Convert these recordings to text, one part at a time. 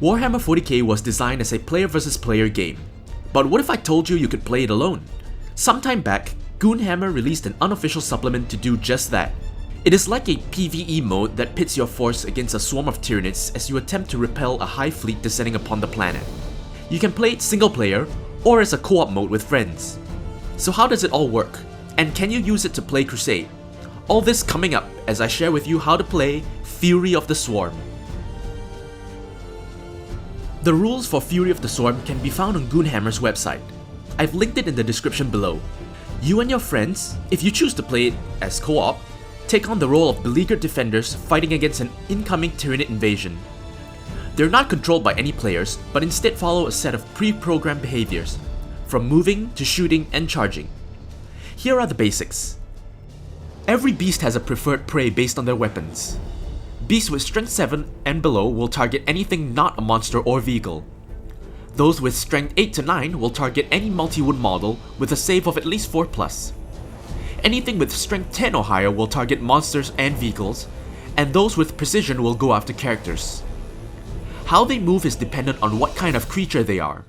Warhammer 40k was designed as a player versus player game, but what if I told you you could play it alone? Sometime back, Goonhammer released an unofficial supplement to do just that. It is like a PvE mode that pits your force against a swarm of Tyranids as you attempt to repel a high fleet descending upon the planet. You can play it single player or as a co-op mode with friends. So how does it all work? And can you use it to play Crusade? All this coming up as I share with you how to play Fury of the Swarm. The rules for Fury of the Swarm can be found on Goonhammer's website. I've linked it in the description below. You and your friends, if you choose to play it as co-op, take on the role of beleaguered defenders fighting against an incoming Tyranid invasion. They're not controlled by any players, but instead follow a set of pre-programmed behaviors, from moving to shooting and charging. Here are the basics. Every beast has a preferred prey based on their weapons. Beasts with strength 7 and below will target anything not a monster or vehicle. Those with strength 8 to 9 will target any multi-wound model with a save of at least 4+. Anything with strength 10 or higher will target monsters and vehicles, and those with precision will go after characters. How they move is dependent on what kind of creature they are.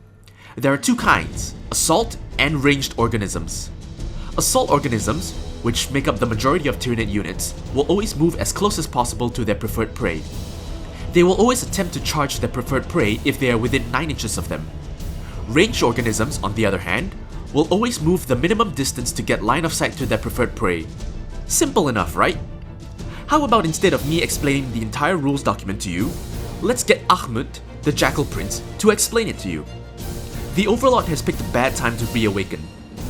There are two kinds, assault and ranged organisms. Assault organisms, which make up the majority of Tyranid units, will always move as close as possible to their preferred prey. They will always attempt to charge their preferred prey if they are within 9 inches of them. Ranged organisms, on the other hand, will always move the minimum distance to get line of sight to their preferred prey. Simple enough, right? How about instead of me explaining the entire rules document to you, let's get Ahmed, the Jackal Prince, to explain it to you. The Overlord has picked a bad time to reawaken,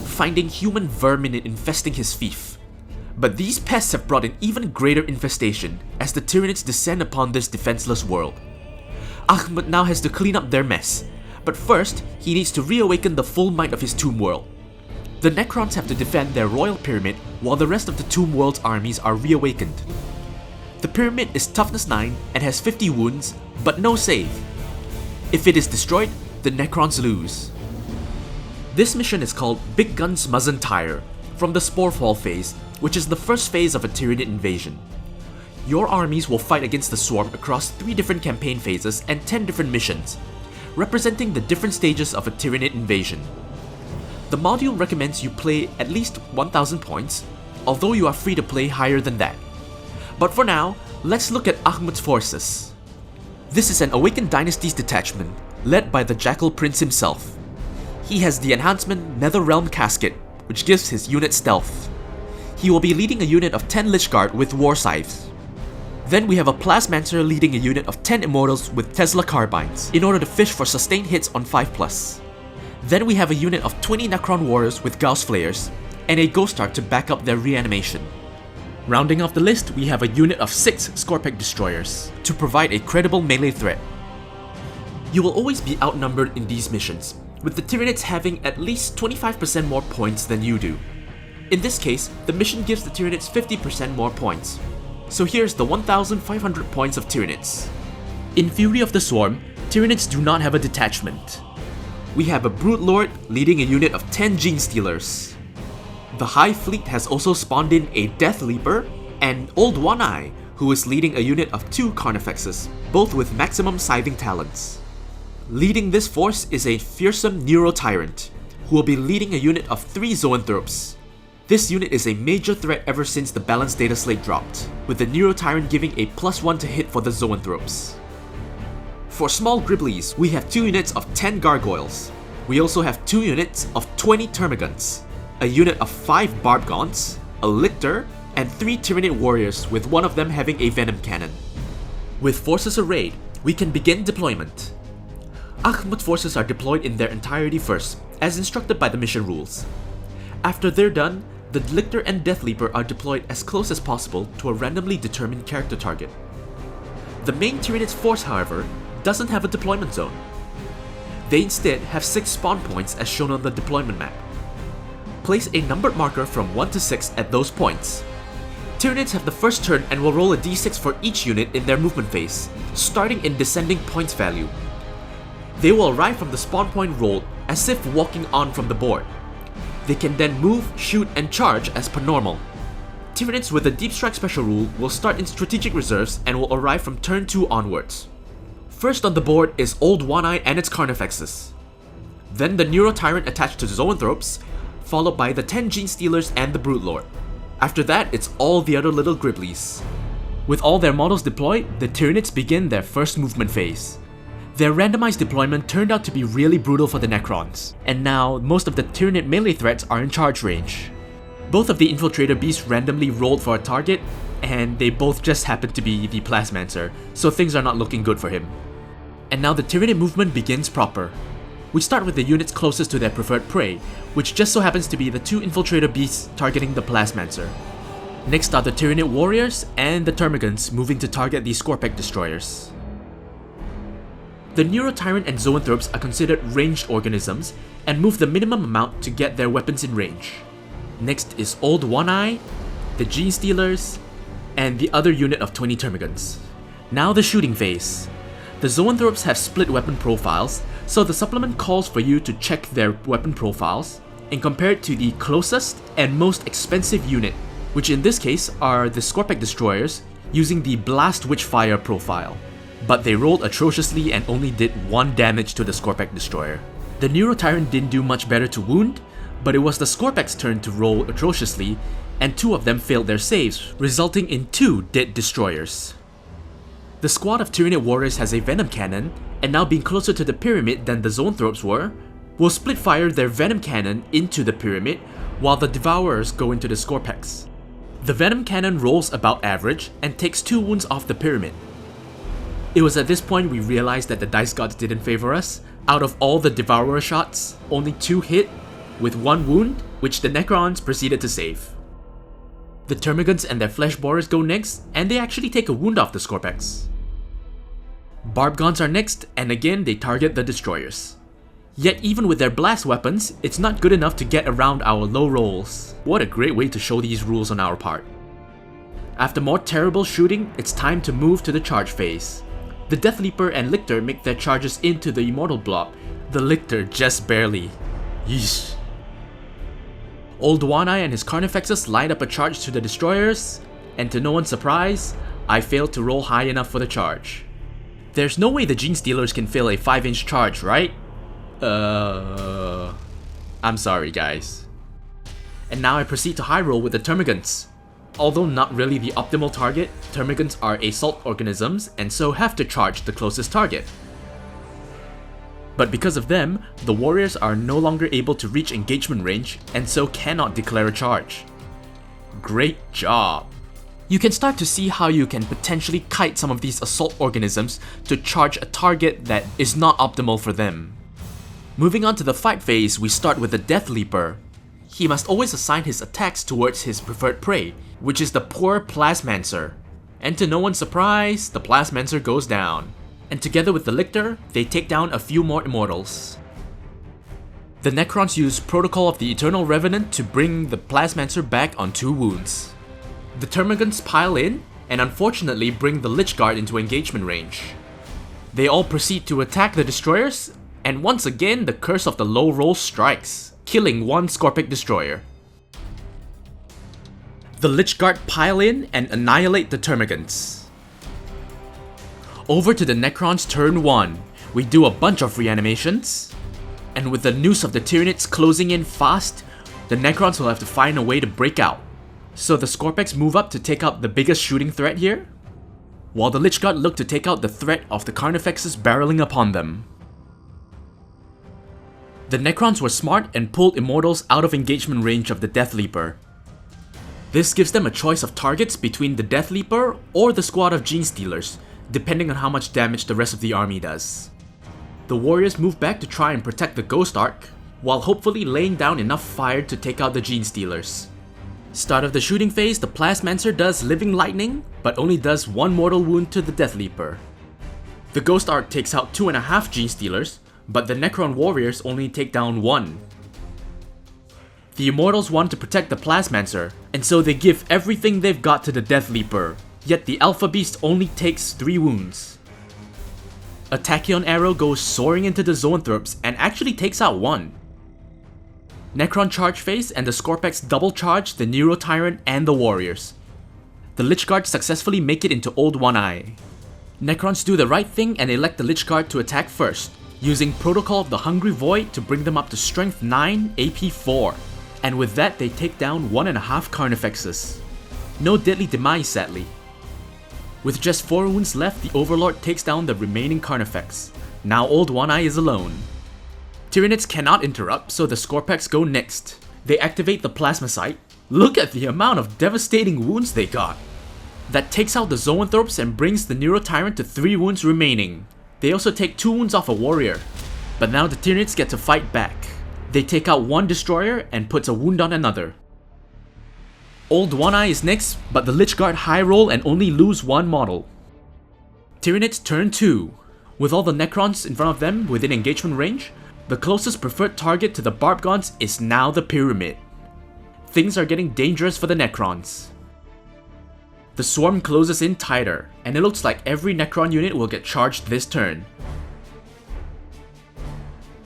finding human vermin infesting his fief. But these pests have brought an even greater infestation as the Tyranids descend upon this defenseless world. Ahmed now has to clean up their mess, but first he needs to reawaken the full might of his Tomb World. The Necrons have to defend their royal pyramid while the rest of the Tomb World's armies are reawakened. The pyramid is toughness 9 and has 50 wounds, but no save. If it is destroyed, the Necrons lose. This mission is called Big Guns Mustn't Tire, from the Sporefall phase, which is the first phase of a Tyranid invasion. Your armies will fight against the Swarm across 3 different campaign phases and 10 different missions, representing the different stages of a Tyranid invasion. The module recommends you play at least 1000 points, although you are free to play higher than that. But for now, let's look at Ahmed's forces. This is an Awakened Dynasties detachment, led by the Jackal Prince himself. He has the enhancement Netherrealm Casket, which gives his unit stealth. He will be leading a unit of 10 Lich Guard with War Scythes. Then we have a Plasmancer leading a unit of 10 Immortals with Tesla Carbines, in order to fish for sustained hits on 5+. Then we have a unit of 20 Necron Warriors with Gauss Flayers, and a Ghost Ark to back up their reanimation. Rounding off the list, we have a unit of 6 Scorpec Destroyers, to provide a credible melee threat. You will always be outnumbered in these missions, with the Tyranids having at least 25% more points than you do. In this case, the mission gives the Tyranids 50% more points. So here's the 1500 points of Tyranids. In Fury of the Swarm, Tyranids do not have a detachment. We have a Brute Lord leading a unit of 10 Gene Stealers. The High Fleet has also spawned in a Death Leaper and Old One Eye, who is leading a unit of 2 Carnifexes, both with maximum scything talents. Leading this force is a fearsome Neuro Tyrant, who will be leading a unit of 3 Zoanthropes. This unit is a major threat ever since the Balanced Data Slate dropped, with the Neuro Tyrant giving a +1 to hit for the Zoanthropes. For small Gribblies, we have 2 units of 10 Gargoyles. We also have 2 units of 20 Termagants, a unit of 5 Barb Gaunts, a Lictor, and 3 Tyranid Warriors, with one of them having a Venom Cannon. With forces arrayed, we can begin deployment. Ahmed's forces are deployed in their entirety first, as instructed by the mission rules. After they're done, the Lictor and Death Leaper are deployed as close as possible to a randomly determined character target. The main Tyranid's force, however, doesn't have a deployment zone. They instead have 6 spawn points as shown on the deployment map. Place a numbered marker from 1 to 6 at those points. Tyranids have the first turn and will roll a d6 for each unit in their movement phase, starting in descending points value. They will arrive from the spawn point rolled as if walking on from the board. They can then move, shoot, and charge as per normal. Tyranids with the Deep Strike special rule will start in strategic reserves and will arrive from turn 2 onwards. First on the board is Old One-Eye and its Carnifexes. Then the Neurotyrant attached to Zoanthropes, followed by the 10 Gene Stealers and the Broodlord. After that, it's all the other little Griblies. With all their models deployed, the Tyranids begin their first movement phase. Their randomized deployment turned out to be really brutal for the Necrons, and now most of the Tyranid melee threats are in charge range. Both of the Infiltrator beasts randomly rolled for a target, and they both just happened to be the Plasmancer, so things are not looking good for him. And now the Tyranid movement begins proper. We start with the units closest to their preferred prey, which just so happens to be the 2 Infiltrator beasts targeting the Plasmancer. Next are the Tyranid warriors and the Termagants moving to target the Scorpec destroyers. The Neurotyrant and Zoanthropes are considered ranged organisms and move the minimum amount to get their weapons in range. Next is Old One-Eye, the Gene Stealers, and the other unit of 20 Termagants. Now the shooting phase. The Zoanthropes have split weapon profiles, so the supplement calls for you to check their weapon profiles and compare it to the closest and most expensive unit, which in this case are the Scorpec destroyers using the Blast Witchfire profile. But they rolled atrociously and only did 1 damage to the Scorpec destroyer. The Neurotyrant didn't do much better to wound, but it was the Scorpec's turn to roll atrociously, and 2 of them failed their saves, resulting in 2 dead destroyers. The squad of Tyranid warriors has a Venom Cannon, and now being closer to the pyramid than the Zoanthropes were, will split fire their Venom Cannon into the pyramid, while the Devourers go into the Scorpecs. The Venom Cannon rolls about average and takes 2 wounds off the pyramid. It was at this point we realized that the dice gods didn't favor us. Out of all the Devourer shots, only 2 hit, with 1 wound, which the Necrons proceeded to save. The Termagants and their Flesh Borers go next, and they actually take a wound off the Scorpecs. Barbgons are next, and again they target the destroyers. Yet even with their blast weapons, it's not good enough to get around our low rolls. What a great way to show these rules on our part. After more terrible shooting, it's time to move to the charge phase. The Death Leaper and Lictor make their charges into the Immortal Blob, the Lictor just barely. Yeesh. Old One-Eye and his Carnifexes line up a charge to the destroyers, and to no one's surprise, I failed to roll high enough for the charge. There's no way the Gene Stealers can fail a 5-inch charge, right? I'm sorry guys. And now I proceed to high roll with the Termagants. Although not really the optimal target, Termagants are assault organisms and so have to charge the closest target. But because of them, the warriors are no longer able to reach engagement range and so cannot declare a charge. Great job! You can start to see how you can potentially kite some of these assault organisms to charge a target that is not optimal for them. Moving on to the fight phase, we start with the Death Leaper. He must always assign his attacks towards his preferred prey, which is the poor Plasmancer. And to no one's surprise, the Plasmancer goes down. And together with the Lictor, they take down a few more Immortals. The Necrons use Protocol of the Eternal Revenant to bring the Plasmancer back on 2 wounds. The Termagants pile in, and unfortunately bring the Lich Guard into engagement range. They all proceed to attack the destroyers, and once again the curse of the low roll strikes, killing 1 Scorpec destroyer. The Lich Guard pile in and annihilate the Termagants. Over to the Necrons turn 1, we do a bunch of reanimations, and with the noose of the Tyranids closing in fast, the Necrons will have to find a way to break out. So the Scorpecs move up to take out the biggest shooting threat here, while the Lich Guard look to take out the threat of the Carnifexes barreling upon them. The Necrons were smart and pulled Immortals out of engagement range of the Death Leaper. This gives them a choice of targets between the Death Leaper or the squad of Gene Stealers, depending on how much damage the rest of the army does. The warriors move back to try and protect the Ghost Ark, while hopefully laying down enough fire to take out the Gene Stealers. Start of the shooting phase, the Plasmancer does Living Lightning, but only does 1 mortal wound to the Death Leaper. The Ghost Ark takes out 2.5 Gene Stealers, but the Necron warriors only take down 1. The Immortals want to protect the Plasmancer, and so they give everything they've got to the Death Leaper, yet the Alpha Beast only takes 3 wounds. A Tachyon arrow goes soaring into the Zoanthropes and actually takes out 1. Necron charge phase and the Scorpecs double charge the Neurotyrant and the warriors. The Lich Guard successfully make it into Old One-Eye. Necrons do the right thing and elect the Lich Guard to attack first, using Protocol of the Hungry Void to bring them up to Strength 9, AP 4. And with that, they take down 1.5 Carnifexes. No deadly demise, sadly. With just 4 wounds left, the Overlord takes down the remaining Carnifex. Now Old One Eye is alone. Tyranids cannot interrupt, so the Scorpax go next. They activate the Plasma Sight. Look at the amount of devastating wounds they got. That takes out the Zoanthropes and brings the Neurotyrant to 3 wounds remaining. They also take 2 wounds off a warrior. But now the Tyranids get to fight back. They take out 1 destroyer and puts a wound on another. Old One Eye is next, but the Lich Guard high roll and only lose 1 model. Tyranids turn 2. With all the Necrons in front of them within engagement range, the closest preferred target to the Barbgons is now the Pyramid. Things are getting dangerous for the Necrons. The swarm closes in tighter, and it looks like every Necron unit will get charged this turn.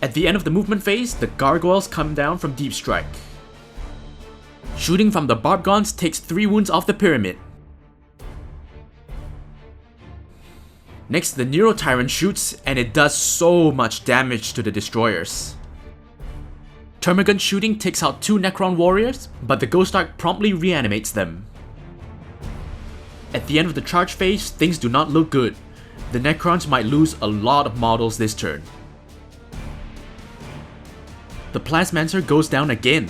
At the end of the movement phase, the Gargoyles come down from Deep Strike. Shooting from the Barbgons takes 3 wounds off the Pyramid. Next, the Neurotyrant shoots, and it does so much damage to the destroyers. Termagant shooting takes out 2 Necron warriors, but the Ghost Arc promptly reanimates them. At the end of the charge phase, things do not look good. The Necrons might lose a lot of models this turn. The Plasmancer goes down again.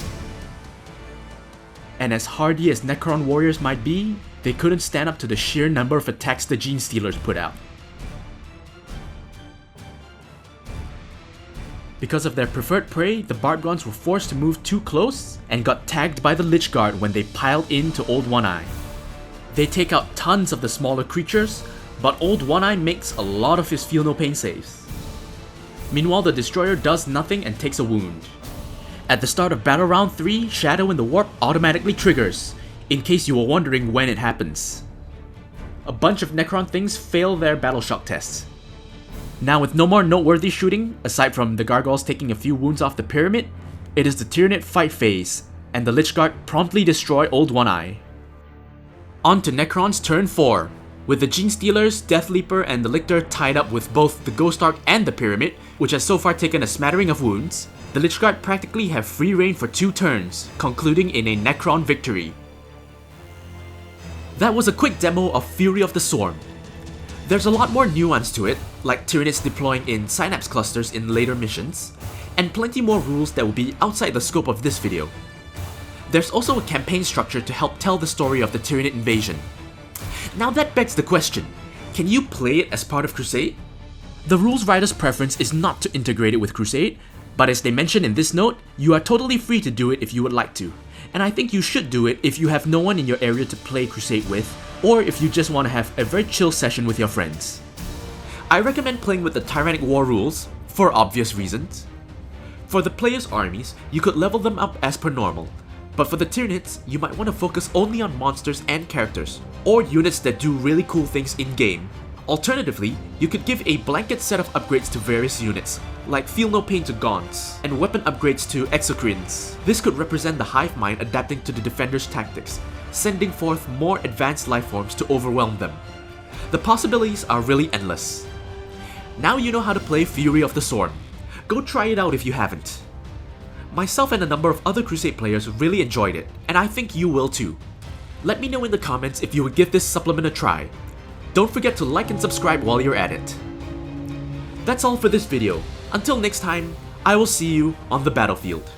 And as hardy as Necron warriors might be, they couldn't stand up to the sheer number of attacks the Gene Stealers put out. Because of their preferred prey, the Barbgons were forced to move too close and got tagged by the Lich Guard when they piled into Old One Eye. They take out tons of the smaller creatures, but Old One Eye makes a lot of his feel no pain saves. Meanwhile, the Destroyer does nothing and takes a wound. At the start of Battle Round 3, Shadow in the Warp automatically triggers, in case you were wondering when it happens. A bunch of Necron things fail their Battle Shock tests. Now with no more noteworthy shooting, aside from the Gargoyles taking a few wounds off the Pyramid, it is the Tyranid fight phase, and the Lich Guard promptly destroy Old One Eye. On to Necron's turn 4. With the Gene Stealers, Death Leaper, and the Lictor tied up with both the Ghost Arc and the Pyramid, which has so far taken a smattering of wounds, the Lich Guard practically have free reign for 2 turns, concluding in a Necron victory. That was a quick demo of Fury of the Swarm. There's a lot more nuance to it, like Tyranids deploying in Synapse clusters in later missions, and plenty more rules that will be outside the scope of this video. There's also a campaign structure to help tell the story of the Tyranid invasion. Now that begs the question, can you play it as part of Crusade? The rules writer's preference is not to integrate it with Crusade, but as they mention in this note, you are totally free to do it if you would like to, and I think you should do it if you have no one in your area to play Crusade with, or if you just want to have a very chill session with your friends. I recommend playing with the Tyrannic War rules, for obvious reasons. For the player's armies, you could level them up as per normal, but for the Tyranids, you might want to focus only on monsters and characters, or units that do really cool things in-game. Alternatively, you could give a blanket set of upgrades to various units, like Feel No Pain to Gaunts, and weapon upgrades to Exocrines. This could represent the hive mind adapting to the defender's tactics, sending forth more advanced lifeforms to overwhelm them. The possibilities are really endless. Now you know how to play Fury of the Swarm. Go try it out if you haven't. Myself and a number of other Crusade players really enjoyed it, and I think you will too. Let me know in the comments if you would give this supplement a try. Don't forget to like and subscribe while you're at it. That's all for this video. Until next time, I will see you on the battlefield.